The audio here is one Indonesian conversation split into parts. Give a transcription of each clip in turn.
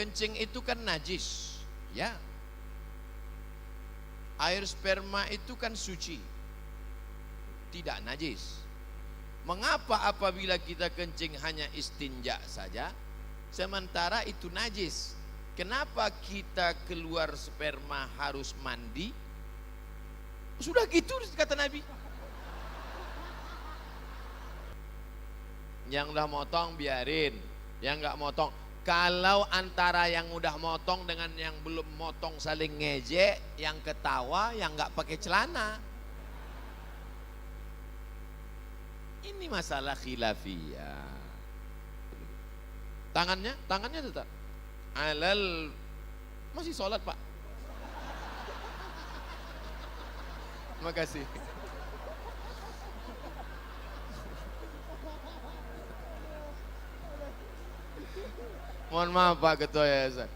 kencing itu kan najis, ya. Air sperma itu kan suci, tidak najis. Mengapa apabila kita kencing hanya istinja saja, sementara itu najis? Kenapa kita keluar sperma harus mandi? Sudah gitu kata Nabi. Yang udah motong biarin, yang nggak motong. Kalau antara yang udah motong dengan yang belum motong saling ngejek, yang ketawa, yang nggak pakai celana. Ini masalah khilafiyah. Tangannya tetap alal, masih sholat Pak. Terima kasih. Mohon maaf Pak Ketua Yayasan.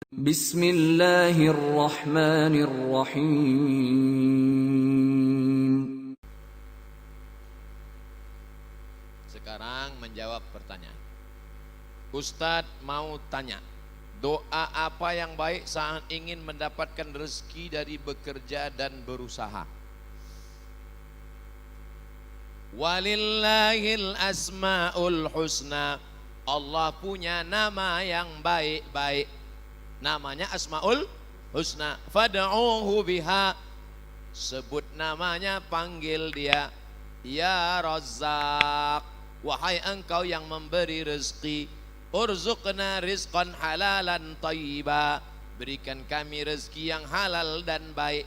Bismillahirrahmanirrahim. Sekarang menjawab pertanyaan. Ustadz mau tanya, doa apa yang baik saat ingin mendapatkan rezeki dari bekerja dan berusaha? Walillahil asmaul husna. Allah punya nama yang baik-baik. Namanya asmaul husna. Fad'uhu biha. Sebut namanya, panggil dia. Ya Razzaq, wahai engkau yang memberi rezeki. Urzuqna rizqan halalan thayyiba. Berikan kami rezeki yang halal dan baik.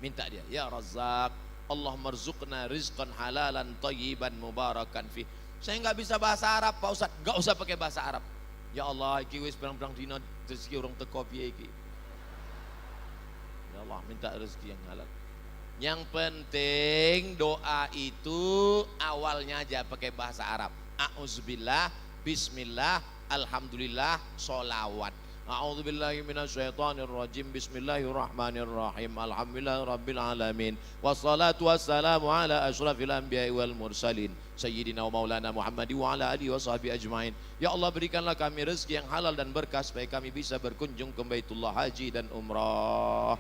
Minta dia, ya Razzaq, Allah marzuqna rizqan halalan thayyiban mubarakan fi. Saya nggak bisa bahasa Arab Pak Ustaz, nggak usah pakai bahasa Arab. Ya Allah, iki wis berang-berang dina rezeki orang teko piye iki. Ya Allah, minta rezeki yang halal. Yang penting doa itu awalnya aja pakai bahasa Arab. A'udzubillah, bismillah, alhamdulillah, sholawat. A'udzubillahi minasyaitonirrajim. Bismillahirrahmanirrahim. Alhamdulillahirabbil alamin. Wassalatu wassalamu ala asyrafil anbiya'i wal mursalin. Sayyidina wa maulana Muhammadi wa ala alihi wa sahbihi ajmain. Ya Allah, berikanlah kami rezeki yang halal dan berkah supaya kami bisa berkunjung ke Baitullah Haji dan Umrah.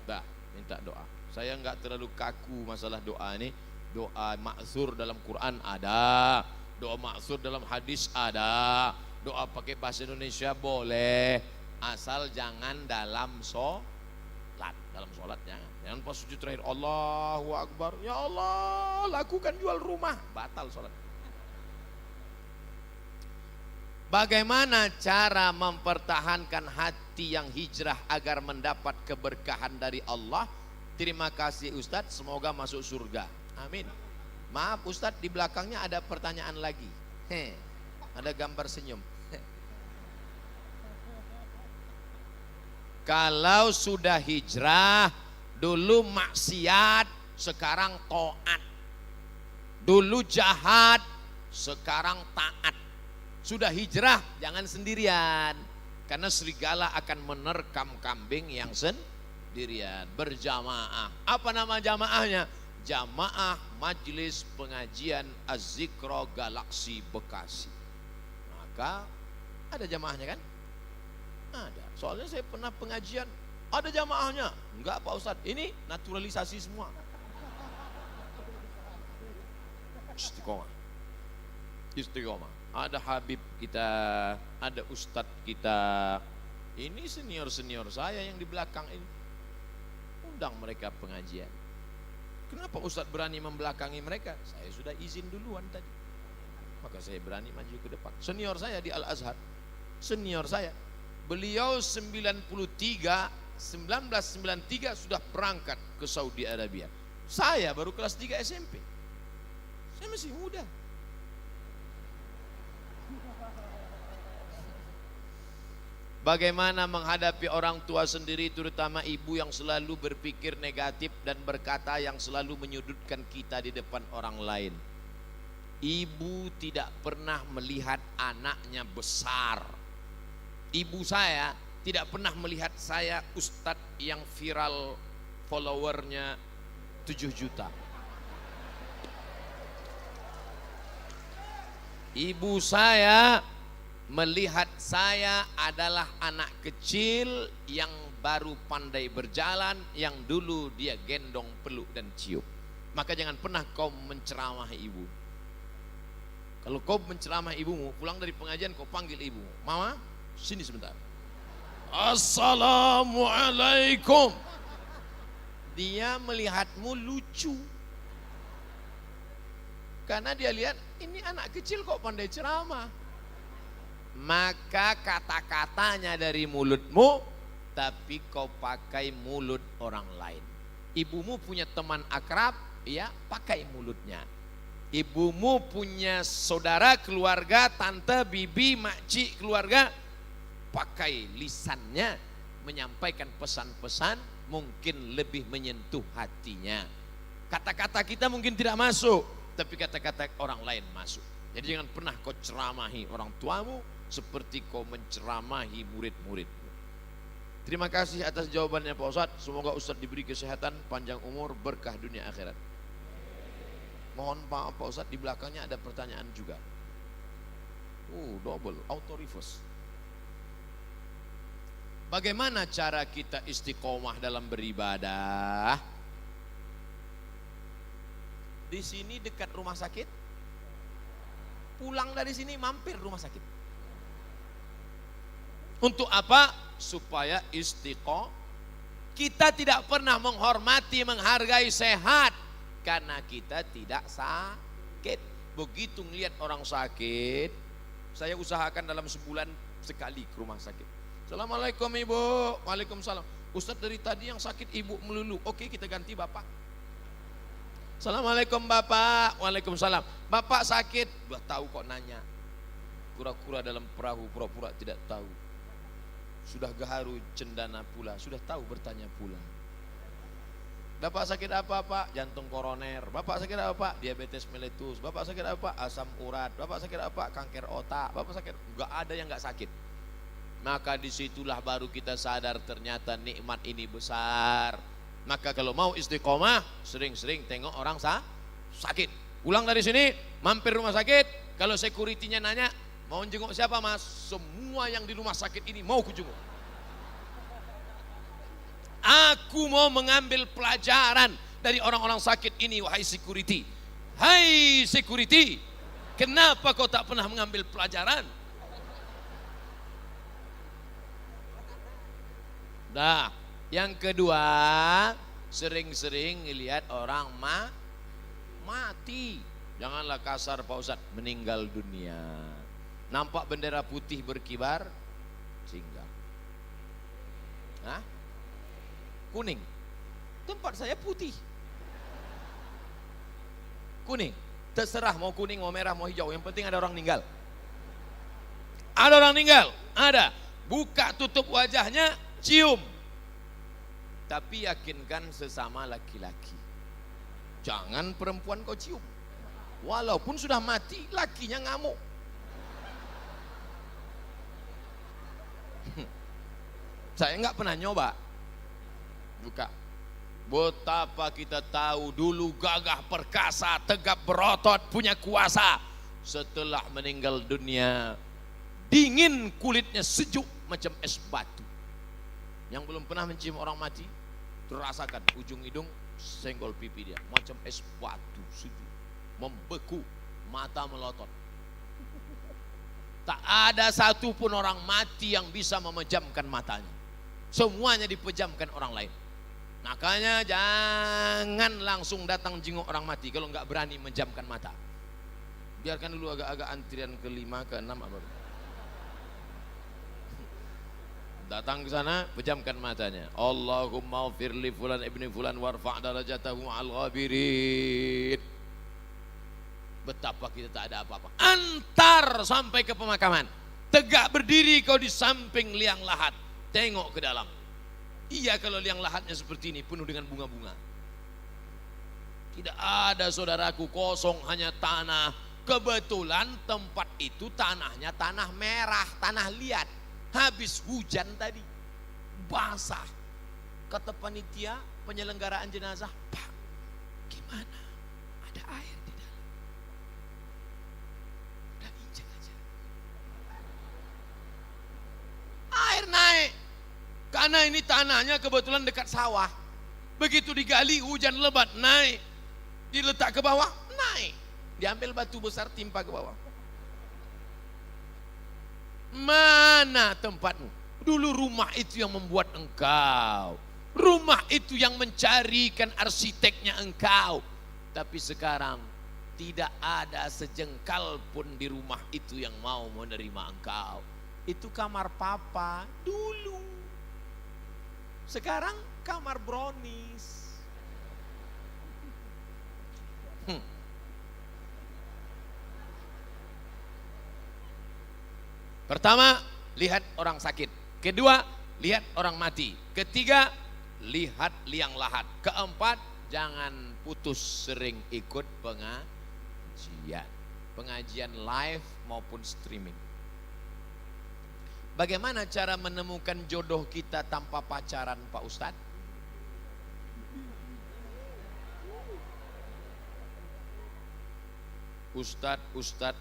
Dah, minta doa. Saya enggak terlalu kaku masalah doa ini. Doa ma'zur dalam Quran ada, doa ma'zur dalam hadis ada. Doa pakai bahasa Indonesia boleh, asal jangan dalam sholat. Dalam sholat jangan pas sujud terakhir Allahu Akbar, ya Allah lakukan jual rumah, batal sholat. Bagaimana cara mempertahankan hati yang hijrah agar mendapat keberkahan dari Allah? Terima kasih Ustadz, semoga masuk surga, amin. Maaf Ustadz, di belakangnya ada pertanyaan lagi. Ada gambar senyum. Kalau sudah hijrah, dulu maksiat, sekarang taat. Dulu jahat, sekarang taat. Sudah hijrah, jangan sendirian. Karena serigala akan menerkam kambing yang sendirian. Berjamaah. Apa nama jamaahnya? Jamaah Majelis Pengajian Az-Zikra Galaksi Bekasi. Maka ada jamaahnya kan? Ada. Soalnya saya pernah pengajian, ada jamaahnya. Enggak Pak Ustadz, ini naturalisasi semua. Istiqomah. Istiqomah. Ada Habib kita, ada Ustadz kita. Ini senior-senior saya yang di belakang ini. Undang mereka pengajian. Kenapa Ustadz berani membelakangi mereka? Saya sudah izin duluan tadi. Maka saya berani maju ke depan. Senior saya di Al-Azhar, senior saya, beliau 1993 sudah berangkat ke Saudi Arabia. Saya baru kelas 3 SMP. Saya masih muda. Bagaimana menghadapi orang tua sendiri, terutama ibu yang selalu berpikir negatif dan berkata yang selalu menyudutkan kita di depan orang lain. Ibu tidak pernah melihat anaknya besar. Ibu saya tidak pernah melihat saya ustadz yang viral followernya 7 juta. Ibu saya melihat saya adalah anak kecil yang baru pandai berjalan, yang dulu dia gendong, peluk dan cium. Maka jangan pernah kau menceramahi ibu. Kalau kau menceramah ibumu, pulang dari pengajian kau panggil ibumu, "Mama, sini sebentar." "Assalamualaikum." Dia melihatmu lucu. Karena dia lihat ini anak kecil kok pandai ceramah. Maka kata-katanya dari mulutmu, tapi kau pakai mulut orang lain. Ibumu punya teman akrab, ya pakai mulutnya. Ibumu punya saudara, keluarga, tante, bibi, makcik, keluarga, pakai lisannya menyampaikan pesan-pesan mungkin lebih menyentuh hatinya. Kata-kata kita mungkin tidak masuk, tapi kata-kata orang lain masuk. Jadi jangan pernah kau ceramahi orang tuamu seperti kau menceramahi murid-muridmu. Terima kasih atas jawabannya Pak Ustadz. Semoga Ustadz diberi kesehatan, panjang umur, berkah dunia akhirat. Mohon maaf Pak Ustadz, di belakangnya ada pertanyaan juga. Double, auto reverse. Bagaimana cara kita istiqomah dalam beribadah? Di sini dekat rumah sakit. Pulang dari sini mampir rumah sakit. Untuk apa? Supaya istiqomah. Kita tidak pernah menghormati, menghargai sehat karena kita tidak sakit. Begitu ngelihat orang sakit, saya usahakan dalam sebulan sekali ke rumah sakit. "Assalamualaikum Ibu." "Waalaikumsalam." "Ustadz, dari tadi yang sakit Ibu melulu." "Oke, kita ganti Bapak." "Assalamualaikum Bapak." "Waalaikumsalam." "Bapak sakit." Udah tahu kok nanya. Kura-kura dalam perahu pura-pura tidak tahu. Sudah gaharu cendana pula, sudah tahu bertanya pula. "Bapak sakit apa Pak?" "Jantung koroner." "Bapak sakit apa Pak?" "Diabetes mellitus." "Bapak sakit apa Pak?" "Asam urat." "Bapak sakit apa Pak?" "Kanker otak." "Bapak sakit?" Enggak ada yang enggak sakit. Maka disitulah baru kita sadar ternyata nikmat ini besar. Maka kalau mau istiqomah, sering-sering tengok orang sakit. Pulang dari sini, mampir rumah sakit. Kalau security-nya nanya, "Mau jenguk siapa Mas?" "Semua yang di rumah sakit ini mau kujenguk." Aku mau mengambil pelajaran dari orang-orang sakit ini, wahai security. Hai security, kenapa kau tak pernah mengambil pelajaran? Nah, yang kedua, sering-sering lihat orang mati. Janganlah kasar Pak Ustadz, meninggal dunia. Nampak bendera putih berkibar, singgah. Hah? Kuning. Tempat saya putih. Kuning. Terserah mau kuning, mau merah, mau hijau. Yang penting ada orang meninggal. Ada orang meninggal? Ada. Buka tutup wajahnya, cium. Tapi yakinkan sesama laki-laki. Jangan perempuan kau cium. Walaupun sudah mati, lakinya ngamuk. Saya nggak pernah nyoba. Buka. Betapa kita tahu dulu gagah perkasa, tegap berotot, punya kuasa. Setelah meninggal dunia, dingin kulitnya, sejuk macam es batu. Yang belum pernah mencium orang mati, terasakan ujung hidung senggol pipi dia, macam es batu, sejuk, membeku, mata melotot. Tak ada satupun orang mati yang bisa memejamkan matanya. Semuanya dipejamkan orang lain. Makanya jangan langsung datang jenguk orang mati kalau nggak berani menjamkan mata. Biarkan dulu agak-agak antrian ke-5, ke-6 apa. Datang ke sana, pejamkan matanya. Allahumma firli fulan ibni fulan warfa' darajatahu al ghabirin. Betapa kita tak ada apa-apa. Antar sampai ke pemakaman. Tegak berdiri kau di samping liang lahat. Tengok ke dalam. Iya, kalau liang lahatnya seperti ini, penuh dengan bunga-bunga. Tidak ada saudaraku, kosong hanya tanah. Kebetulan tempat itu tanahnya tanah merah, tanah liat. Habis hujan tadi, basah. Kata panitia penyelenggaraan jenazah, "Pak, gimana? Ada air di dalam?" Udah Tanah ini tanahnya kebetulan dekat sawah. Begitu digali hujan lebat naik. Diletak ke bawah naik. Diambil batu besar timpa ke bawah. Mana tempatmu? Dulu rumah itu yang membuat engkau. Rumah itu yang mencarikan arsiteknya engkau. Tapi sekarang tidak ada sejengkal pun di rumah itu yang mau menerima engkau. Itu kamar papa dulu. Sekarang kamar brownies. Pertama, lihat orang sakit. Kedua, lihat orang mati. Ketiga, lihat liang lahat. Keempat, jangan putus sering ikut pengajian. Pengajian live maupun streaming. Bagaimana cara menemukan jodoh kita tanpa pacaran, Pak Ustadz?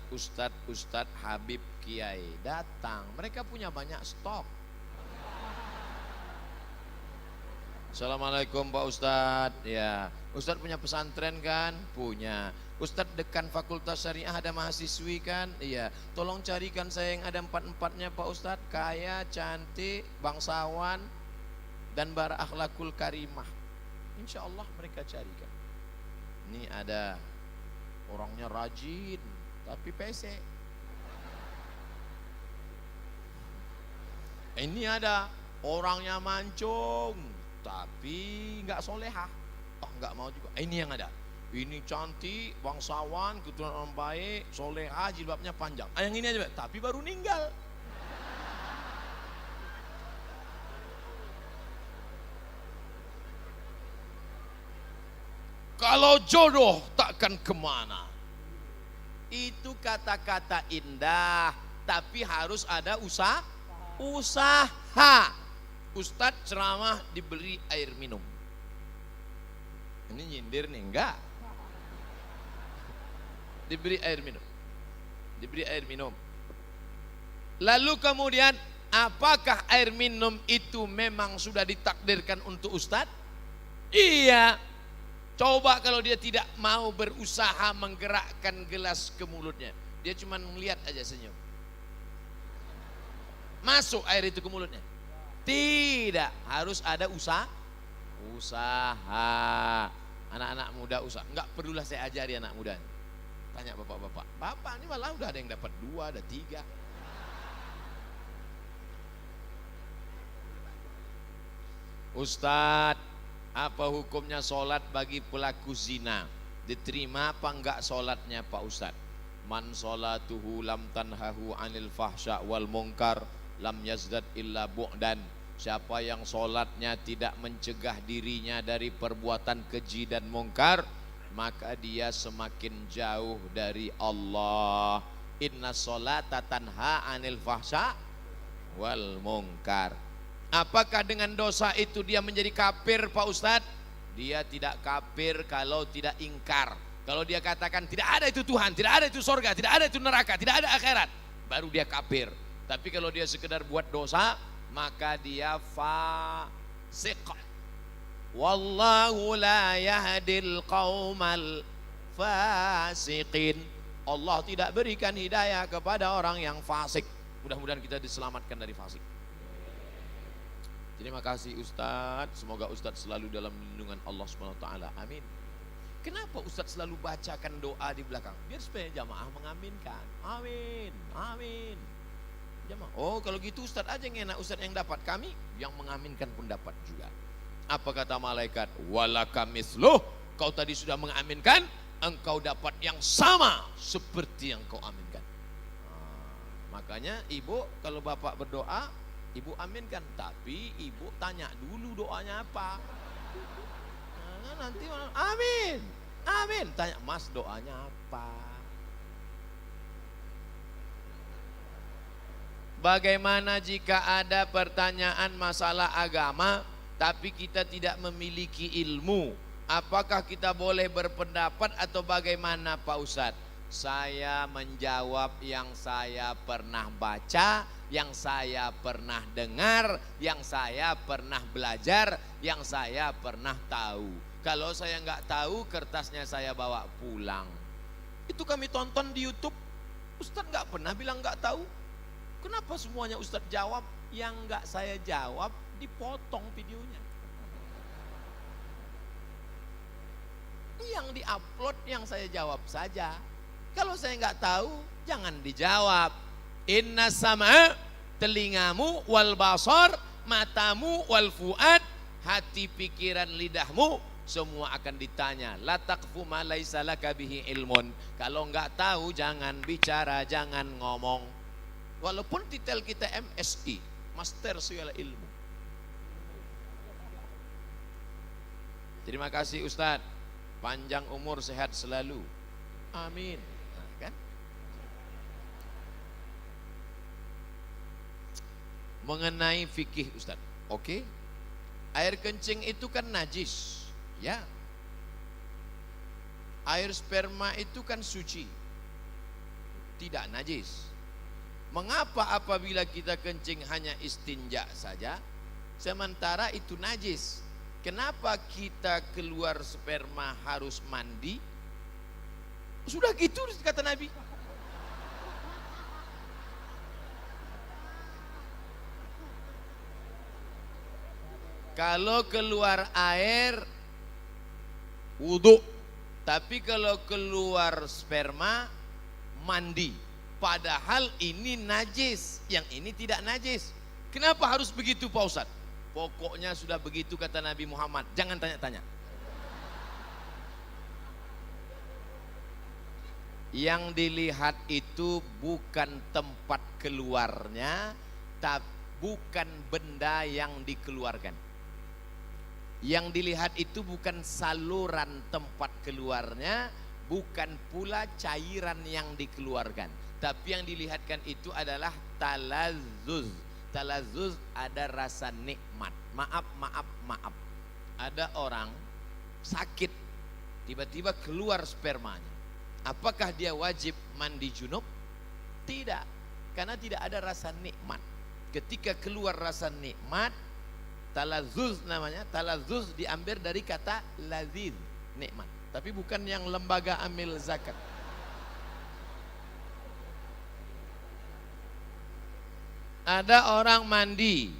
Ustadz Habib Kiai datang. Mereka punya banyak stok. Assalamualaikum Pak Ustadz. Ya, Ustadz punya pesantren kan? Punya. Ustadz dekan Fakultas Syariah ada mahasiswi kan? Iya. Tolong carikan saya yang ada 4-4-nya Pak Ustadz. Kaya, cantik, bangsawan, dan berakhlakul karimah. Insya Allah mereka carikan. Ini ada orangnya rajin, tapi pesek. Ini ada orangnya mancung, tapi nggak solehah. Oh, nggak mau juga. Ini yang ada. Ini cantik, bangsawan, keturunan orang baik, solehah, jilbabnya panjang. Yang ini aja, tapi baru meninggal. Kalau jodoh takkan kemana. Itu kata-kata indah, tapi harus ada usaha. Ustadz ceramah diberi air minum. Ini nyindir nih, enggak. Diberi air minum. Lalu kemudian, apakah air minum itu memang sudah ditakdirkan untuk Ustadz? Iya. Coba kalau dia tidak mau berusaha menggerakkan gelas ke mulutnya. Dia cuma melihat aja senyum. Masuk air itu ke mulutnya? Tidak, harus ada usaha. Anak-anak muda usaha. Enggak perlulah saya ajari anak muda. Tanya bapak-bapak. Bapak ini malah udah ada yang dapat 2, ada 3. Ustadz, apa hukumnya sholat bagi pelaku zina? Diterima apa enggak sholatnya Pak Ustadz? Man sholatuhu lam tanhahu anil fahsya wal munkar lam yazdad illa bu'dan. Siapa yang sholatnya tidak mencegah dirinya dari perbuatan keji dan mungkar, maka dia semakin jauh dari Allah. Inna sholata tanha anil fahsya wal munkar. Apakah dengan dosa itu dia menjadi kafir Pak Ustadz? Dia tidak kafir kalau tidak ingkar. Kalau dia katakan tidak ada itu Tuhan, tidak ada itu sorga, tidak ada itu neraka, tidak ada akhirat, baru dia kafir. Tapi kalau dia sekedar buat dosa, maka dia fasik. Wallahu la yahdil qaumal fasiqin. Allah tidak berikan hidayah kepada orang yang fasik. Mudah-mudahan kita diselamatkan dari fasik. Terima kasih Ustadz. Semoga Ustadz selalu dalam lindungan Allah SWT. Amin. Kenapa Ustadz selalu bacakan doa di belakang? Biar supaya jamaah mengaminkan. Amin. Amin. Jamaah. Oh, kalau gitu Ustadz aja yang enak. Ustadz yang dapat, kami yang mengaminkan pun dapat juga. Apa kata malaikat? Walaka misluh. Kau tadi sudah mengaminkan, engkau dapat yang sama seperti yang kau aminkan. Makanya ibu kalau bapak berdoa, ibu aminkan, tapi ibu tanya dulu doanya apa. Nah, nanti amin, amin. Tanya mas doanya apa. Bagaimana jika ada pertanyaan masalah agama, tapi kita tidak memiliki ilmu? Apakah kita boleh berpendapat atau bagaimana Pak Ustadz? Saya menjawab yang saya pernah baca yang saya pernah dengar, yang saya pernah belajar, yang saya pernah tahu. Kalau saya nggak tahu, kertasnya saya bawa pulang. Itu kami tonton di YouTube. Ustadz nggak pernah bilang nggak tahu. Kenapa semuanya Ustadz jawab? Yang nggak saya jawab dipotong videonya. Yang diupload yang saya jawab saja. Kalau saya nggak tahu, jangan dijawab. Inna sama, telingamu, wal basar, matamu, wal fuad, hati, pikiran, lidahmu, semua akan ditanya. La taqfu ma laisa laka bihi ilmun. Kalau nggak tahu, jangan bicara, jangan ngomong. Walaupun titel kita MSI, Master Segala Ilmu. Terima kasih Ustadz, panjang umur sehat selalu. Amin. Nah, kan? Mengenai fikih Ustadz, oke? Air kencing itu kan najis, ya. Air sperma itu kan suci, tidak najis. Mengapa apabila kita kencing hanya istinja saja, sementara itu najis? Kenapa kita keluar sperma harus mandi? Sudah gitu kata Nabi. Kalau keluar air wudhu, tapi kalau keluar sperma mandi. Padahal ini najis, yang ini tidak najis. Kenapa harus begitu Pak Ustadz? Pokoknya sudah begitu kata Nabi Muhammad, jangan tanya-tanya. Yang dilihat itu bukan tempat keluarnya, tapi bukan benda yang dikeluarkan. Yang dilihat itu bukan saluran tempat keluarnya, bukan pula cairan yang dikeluarkan, tapi yang dilihatkan itu adalah talazzuz. Talazzuz ada rasa nikmat. Maaf. Ada orang sakit, tiba-tiba keluar spermanya. Apakah dia wajib mandi junub? Tidak, karena tidak ada rasa nikmat. Ketika keluar rasa nikmat, talazzuz namanya. Talazzuz diambil dari kata lazid, nikmat. Tapi bukan yang lembaga amil zakat. Ada orang mandi,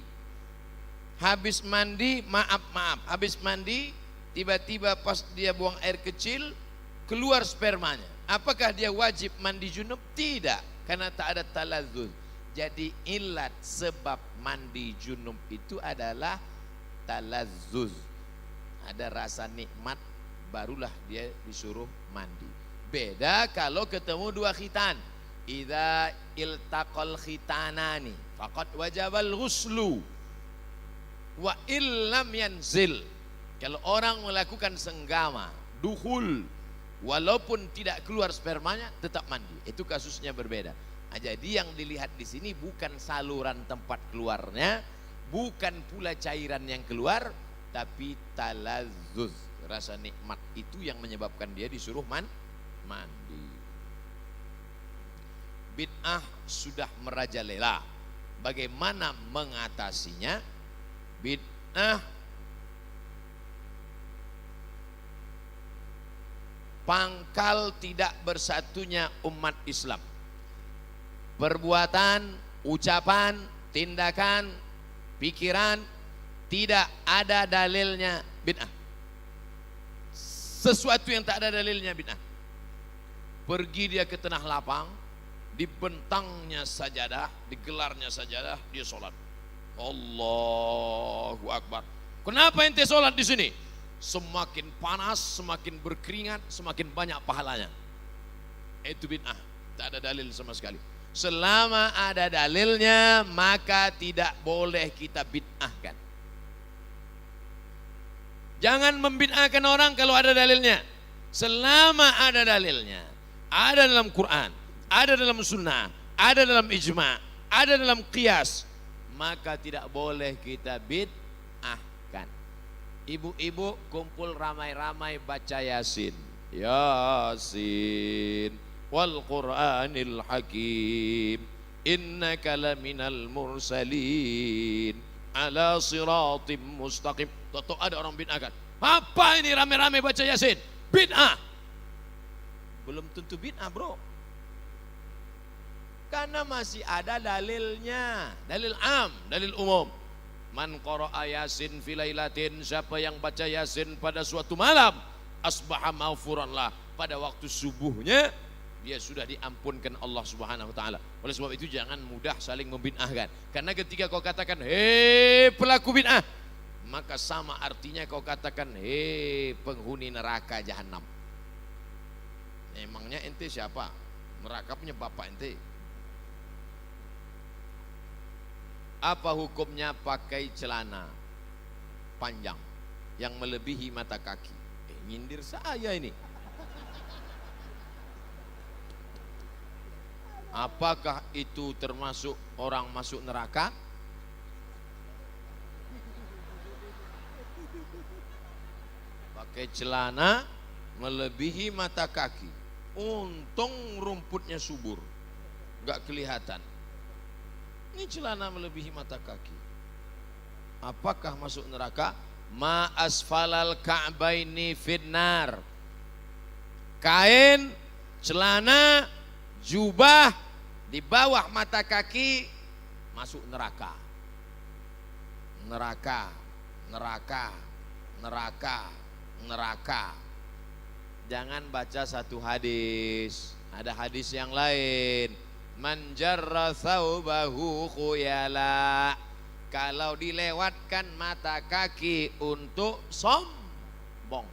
habis mandi maaf, habis mandi tiba-tiba pas dia buang air kecil keluar spermanya. Apakah dia wajib mandi junub? Tidak, karena tak ada talazzuz. Jadi ilat sebab mandi junub itu adalah talazzuz. Ada rasa nikmat, barulah dia disuruh mandi. Beda kalau ketemu dua khitan. Idza iltaqal khitanani faqad wajabal ghuslu wa illam yanzil. Kalau orang melakukan senggama, dukhul, walaupun tidak keluar spermanya tetap mandi. Itu kasusnya berbeda. Nah, jadi yang dilihat di sini bukan saluran tempat keluarnya, bukan pula cairan yang keluar, tapi talazzuz, rasa nikmat itu yang menyebabkan dia disuruh mandi. Bid'ah sudah merajalela. Bagaimana mengatasinya? Bid'ah pangkal tidak bersatunya umat Islam. Perbuatan, ucapan, tindakan, pikiran tidak ada dalilnya bid'ah. Sesuatu yang tak ada dalilnya bid'ah. Pergi dia ke tanah lapang, dibentangnya sajadah, digelarnya sajadah, dia sholat. Allahu Akbar. Kenapa ente sholat di sini? Semakin panas, semakin berkeringat, semakin banyak pahalanya. Itu bid'ah, tak ada dalil sama sekali. Selama ada dalilnya, maka tidak boleh kita bid'ahkan. Jangan membid'ahkan orang kalau ada dalilnya. Selama ada dalilnya, ada dalam Quran, ada dalam sunnah, ada dalam ijma', ada dalam qiyas, maka tidak boleh kita bid'ahkan. Ibu-ibu kumpul ramai-ramai baca Yasin. Yasin wal Qur'anil Hakim innaka laminal mursalin ala siratim mustaqim. Toto ada orang bid'ah kan, apa ini rame-rame baca Yasin? Bid'ah. Belum tentu bid'ah bro, karena masih ada dalilnya, dalil am, dalil umum. Man qara'a Yasin fi lailatin, siapa yang baca Yasin pada suatu malam, asbaha maghfuran lah, pada waktu subuhnya dia sudah diampunkan Allah Subhanahu wa taala. Oleh sebab itu jangan mudah saling membid'ahkan. Karena ketika kau katakan hei pelaku bid'ah, maka sama artinya kau katakan hei penghuni neraka jahanam. Emangnya ente siapa? Neraka punya bapak ente. Apa hukumnya pakai celana panjang yang melebihi mata kaki? Nyindir saya ini. Apakah itu termasuk orang masuk neraka? Pakai celana melebihi mata kaki. Untung rumputnya subur, gak kelihatan. Ini celana melebihi mata kaki. Apakah masuk neraka? Ma asfalal ka'baini finnar. Kain, celana, jubah di bawah mata kaki masuk neraka. Neraka, neraka, neraka, neraka. Jangan baca satu hadis, ada hadis yang lain. Man jarra thawbahu khuyala, kalau dilewatkan mata kaki untuk sombong.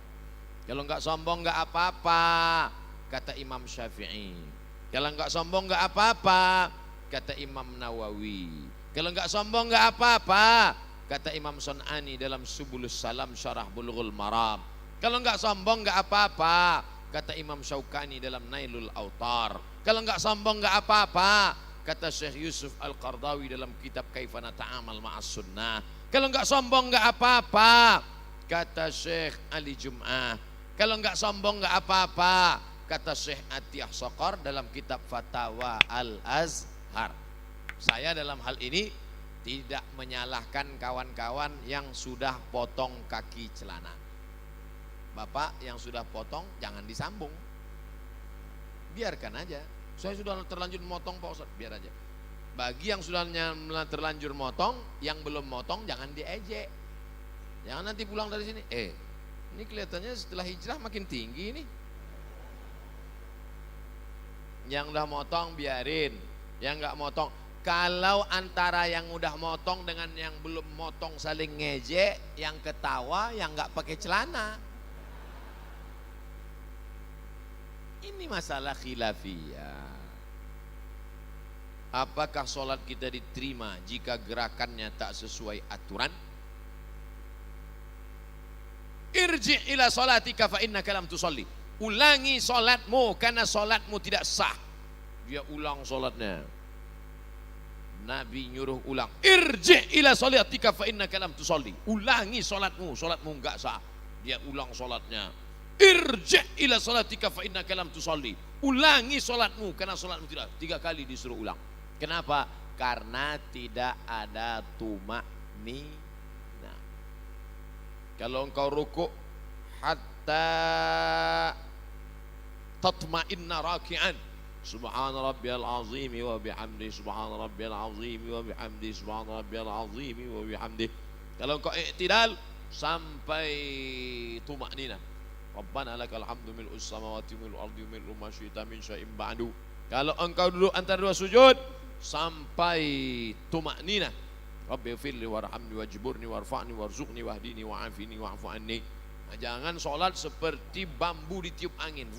Kalau enggak sombong enggak apa-apa, kata Imam Syafi'i. Kalau enggak sombong enggak apa-apa, kata Imam Nawawi. Kalau enggak sombong enggak apa-apa, kata Imam Sun'ani dalam Subulus Salam Syarah Bulughul Maram. Kalau enggak sombong enggak apa-apa, kata Imam Syaukani dalam Nailul Autar. Kalau enggak sombong enggak apa-apa, kata Syekh Yusuf Al-Qardawi dalam kitab Kaifana Ta'amal Ma'as Sunnah. Kalau enggak sombong enggak apa-apa, kata Syekh Ali Jum'ah. Kalau enggak sombong enggak apa-apa, kata Syekh Atiyah Sokor dalam kitab Fatawa Al-Azhar. Saya dalam hal ini tidak menyalahkan kawan-kawan yang sudah potong kaki celana. Bapak yang sudah potong jangan disambung, biarkan aja. Saya sudah terlanjur motong Pak Ustaz, biar aja. Bagi yang sudah terlanjur motong, yang belum motong jangan diejek. Jangan nanti pulang dari sini, ini kelihatannya setelah hijrah makin tinggi ini. Yang udah motong biarin, yang nggak motong. Kalau antara yang udah motong dengan yang belum motong saling ngejek, yang ketawa yang nggak pakai celana. Ini masalah khilafiyah. Apakah sholat kita diterima jika gerakannya tak sesuai aturan? Irji' ila sholatika fa innaka lam tusolli. Ulangi sholatmu karena sholatmu tidak sah. Dia ulang sholatnya. Nabi nyuruh ulang. Irji' ila sholatika fa innaka lam tusolli. Ulangi sholatmu, sholatmu enggak sah. Dia ulang sholatnya. Irji' ila sholatika fa innaka lam tusolli. Ulangi sholatmu karena sholatmu tidak. 3 kali disuruh ulang. Kenapa? Karena tidak ada tumaknina. Kalau engkau rukuk hatta tatma'inna raki'an, subhana rabbiyal azim wa bihamdi, subhana rabbiyal azim wa bihamdi, subhana rabbiyal azim wa bihamdi. Kalau engkau i'tidal sampai tumaknina, Rabbana lakal hamdu mil'us samawati mil'ul ardi mil'u ma syi'ta min syai'in ba'du. Kalau engkau duduk antara 2 sujud sampai tumaknina, Rabbi firli warhamni wajburni warfa'ni warzuqni wahdini wa'afini wa'fu anni. Nah, jangan sholat seperti bambu ditiup angin.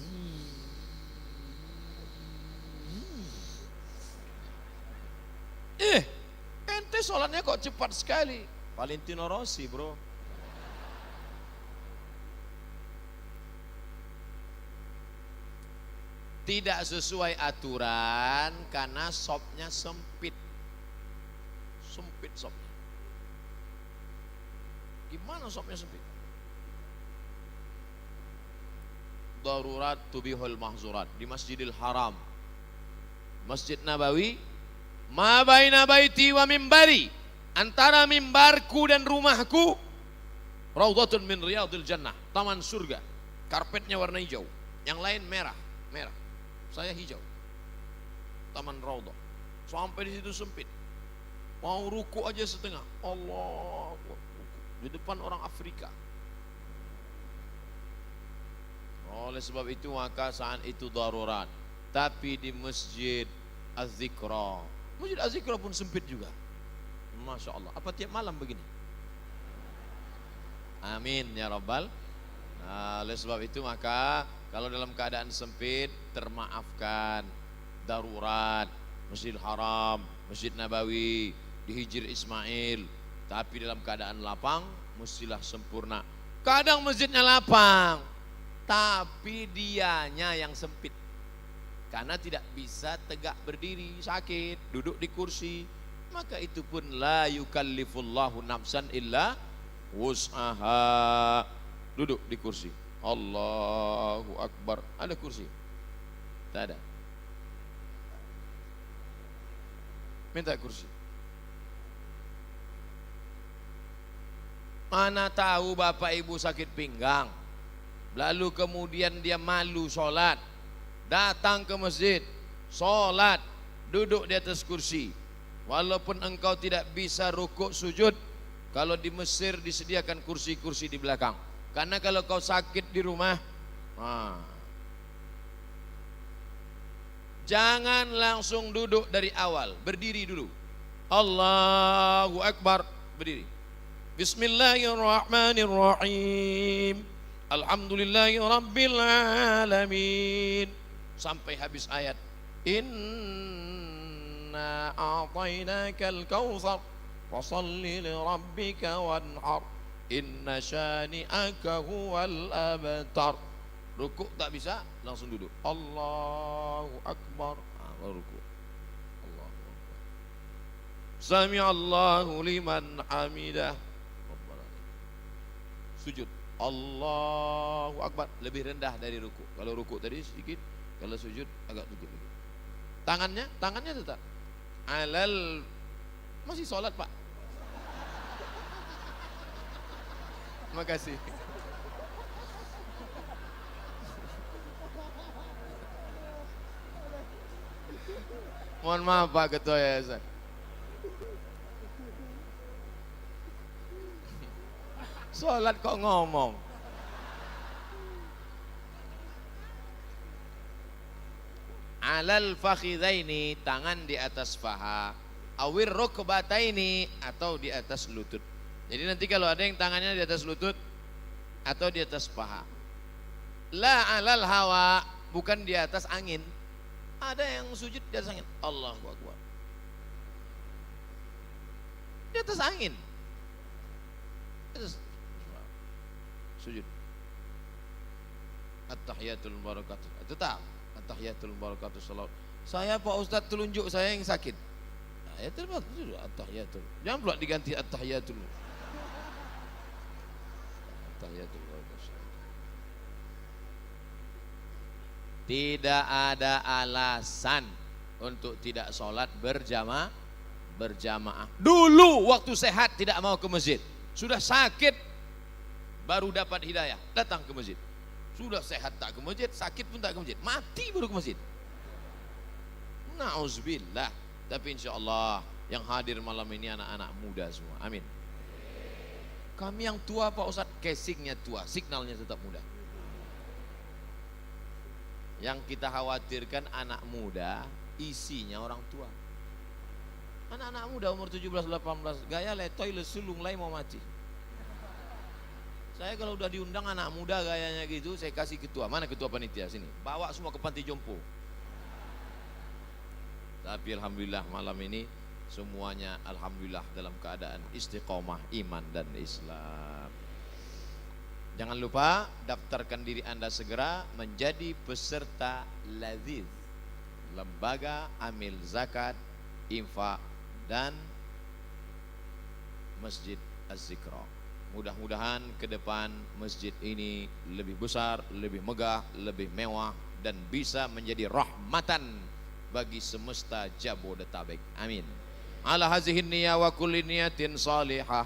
Ente sholatnya kok cepat sekali. Valentino Rossi bro. Tidak sesuai aturan karena sopnya sempit. Sempit sopnya. Gimana sopnya sempit? Darurat tubihul mahzurat. Di Masjidil Haram, Masjid Nabawi, Ma baina baiti wa mimbari, antara mimbarku dan rumahku, raudhatun min riyadil jannah, taman surga. Karpetnya warna hijau, yang lain merah. Saya hijau. Taman raudhah. Sampai di situ sempit. Mau ruku aja setengah. Allah, di depan orang Afrika. Oleh sebab itu maka saat itu darurat. Tapi di Masjid Az-Zikra, Masjid Az-Zikra pun sempit juga. Masya Allah. Apa tiap malam begini? Amin ya Rabbal. Nah, oleh sebab itu maka kalau dalam keadaan sempit termaafkan, darurat, Masjidil Haram, Masjid Nabawi, di Hijr Ismail. Tapi dalam keadaan lapang mestilah sempurna. Kadang masjidnya lapang, tapi dianya yang sempit. Karena tidak bisa tegak berdiri, sakit, duduk di kursi. Maka itu pun la yukallifullahu nafsan illa wus'aha. Duduk di kursi. Allahu Akbar. Ada kursi? Tak ada. Minta kursi. Mana tahu bapak ibu sakit pinggang, lalu kemudian dia malu sholat, datang ke masjid, sholat, duduk di atas kursi. Walaupun engkau tidak bisa rukuk sujud, kalau di Mesir disediakan kursi-kursi di belakang. Karena kalau kau sakit di rumah, jangan langsung duduk dari awal, berdiri dulu. Allahu Akbar, berdiri. Bismillahirrahmanirrahim. Alhamdulillahi Rabbil Alamin. Sampai habis ayat. Inna a'tainakal kautsar fasalli li rabbika wanhar. Inna syani'aka huwal abtar. Rukuk tak bisa, langsung duduk. Allahu Akbar. Rukuk. Allahu Akbar. Sami'allahu liman hamidah. Sujud. Allahu Akbar. Lebih rendah dari rukuk. Kalau rukuk tadi sedikit, kalau sujud agak sedikit. Tangannya tetap alal. Masih sholat Pak. Terima kasih. Mohon maaf Pak Ketua Yayasan. Sholat kok ngomong. Alal fakhidaini, tangan di atas paha. Awir rukbataini, atau di atas lutut. Jadi nanti kalau ada yang tangannya di atas lutut atau di atas paha. La alal hawa, bukan di atas angin. Ada yang sujud di atas angin. Allahu Akbar. Di atas angin. Sujud. At-tahiyatul barakatuh. Tetap at-tahiyatul barakatuh salawat. Saya Pak Ustadz telunjuk saya yang sakit. Ya terima kasih at-tahiyatul. Jangan pula diganti at-tahiyatul. At-tahiyatul barakatuh. Tidak ada alasan untuk tidak sholat berjamaah. Dulu waktu sehat tidak mau ke masjid. Sudah sakit baru dapat hidayah, datang ke masjid. Sudah sehat tak ke masjid, sakit pun tak ke masjid, mati baru ke masjid. Na'udzubillah. Tapi insya Allah yang hadir malam ini anak-anak muda semua. Amin. Kami yang tua Pak Ustadz, casingnya tua, signalnya tetap muda. Yang kita khawatirkan anak muda, isinya orang tua. Anak-anak muda umur 17-18, gaya letoy lesulung lai mau mati. Saya kalau udah diundang anak muda gayanya gitu, saya kasih ketua. Mana ketua panitia sini? Bawa semua ke panti jompo. Tapi alhamdulillah malam ini semuanya alhamdulillah dalam keadaan istiqomah iman dan Islam. Jangan lupa daftarkan diri Anda segera menjadi peserta Laziz, Lembaga Amil Zakat, Infak dan Masjid Az-Zikra. Mudah-mudahan ke depan masjid ini lebih besar, lebih megah, lebih mewah dan bisa menjadi rahmatan bagi semesta Jabodetabek. Amin. Ala hazihin niyah wa kulli niyatin salihah.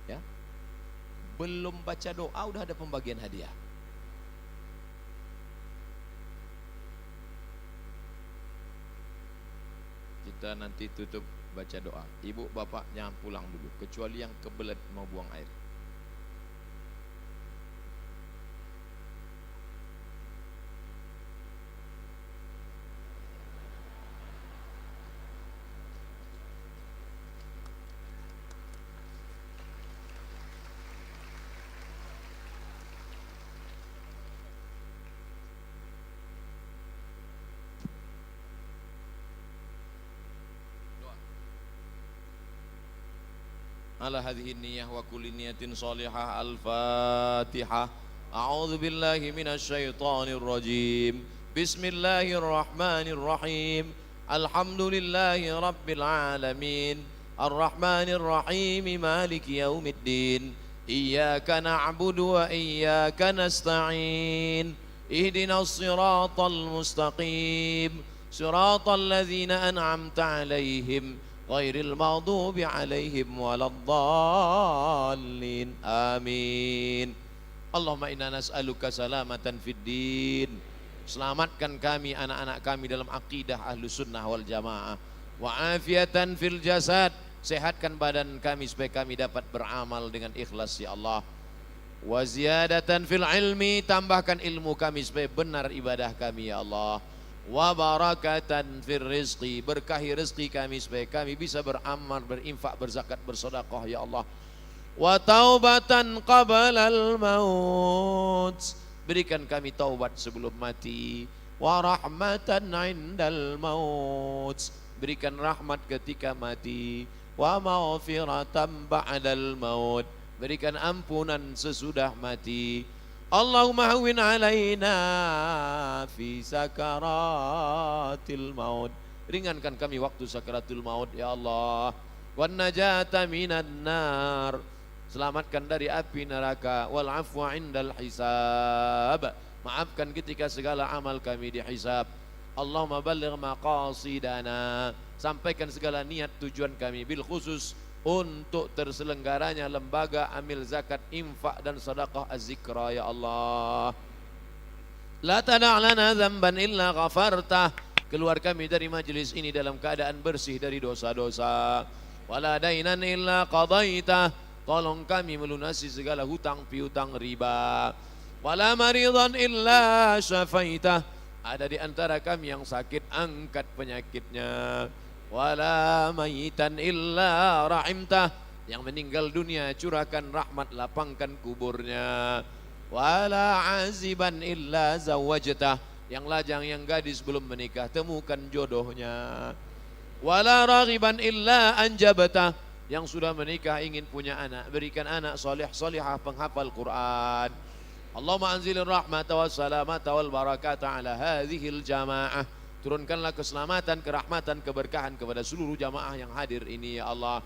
Ya. Belum baca doa udah ada pembagian hadiah. Kita nanti tutup baca doa. Ibu bapak jangan pulang dulu kecuali yang kebelet mau buang air. Ala hadhihi niyyah wa kulli niyatin salihah. Al-Fatihah. A'udzu billahi minasy syaithanir rajim. Bismillahirrahmanirrahim. Alhamdulillahi rabbil alamin. Arrahmanir rahim. Maliki yaumiddin. Iyyaka na'budu wa iyyaka nasta'in. Ihdinas siratal mustaqim. Siratal ladzina an'amta 'alaihim ghairil maghdubi 'alaihim waladdallin. Amin. Allahumma inna nas'aluka salamatan fid din. Selamatkan kami, anak-anak kami dalam akidah Ahlus Sunnah wal Jamaah. Wa afiatan fil jasad. Sehatkan badan kami supaya kami dapat beramal dengan ikhlas ya Allah. Wa ziyadatan fil ilmi. Tambahkan ilmu kami supaya benar ibadah kami ya Allah. Wa barakatan fir rizqi. Berkahi rezeki kami supaya kami bisa beramal, berinfak, berzakat, bersedekah ya Allah. Wa taubatan qabalal maut. Berikan kami taubat sebelum mati. Wa rahmatan indal maut. Berikan rahmat ketika mati. Wa maghfiratan ba'dal maut. Berikan ampunan sesudah mati. Allahumma hawwin alaina fi sakaratil maut. Ringankan kami waktu sakaratul maut ya Allah. Wan najata minan nar. Selamatkan dari api neraka. Wal afwa indal hisab. Maafkan ketika segala amal kami dihisab. Allahumma balligh maqasidana. Sampaikan segala niat tujuan kami bil khusus untuk terselenggaranya lembaga amil zakat, infak dan sedekah az-zikra ya Allah. La tada' lana dzamban illa ghafartah. Keluar kami dari majlis ini dalam keadaan bersih dari dosa-dosa. Wala dainan illa qadaitah. Tolong kami melunasi segala hutang piutang riba. Wala maridan illa syafaitah. Ada di antara kami yang sakit, angkat penyakitnya. Wala mayitan illa rahimtah. Yang meninggal dunia curahkan rahmat, lapangkan kuburnya. Wala aziban illa zawajtah. Yang lajang, yang gadis belum menikah, temukan jodohnya. Wala raghiban illa anjabtah. Yang sudah menikah ingin punya anak, berikan anak soleh solehah penghafal Quran. Allahumma anzilir rahmata was salamata wal barakata ala hadhil jamaah. Turunkanlah keselamatan, kerahmatan, keberkahan kepada seluruh jamaah yang hadir ini ya Allah.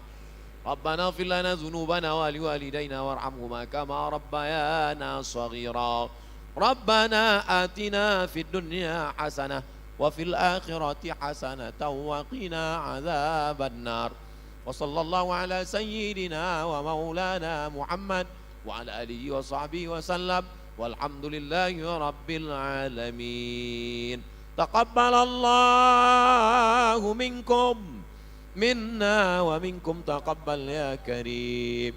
Rabbana ighfir lana dzunubana wa liwalidayna warhamhuma kama rabbayana shaghira. Rabbana atina fid dunya hasanah wa fil akhirati hasanah wa qina adzabannar. Wa sallallahu ala sayyidina wa maulana Muhammad wa ala alihi wa sahbihi wa sallam. Walhamdulillahi rabbil alamin. Taqabbalallahu minkum minna wa minkum taqabbal ya karim.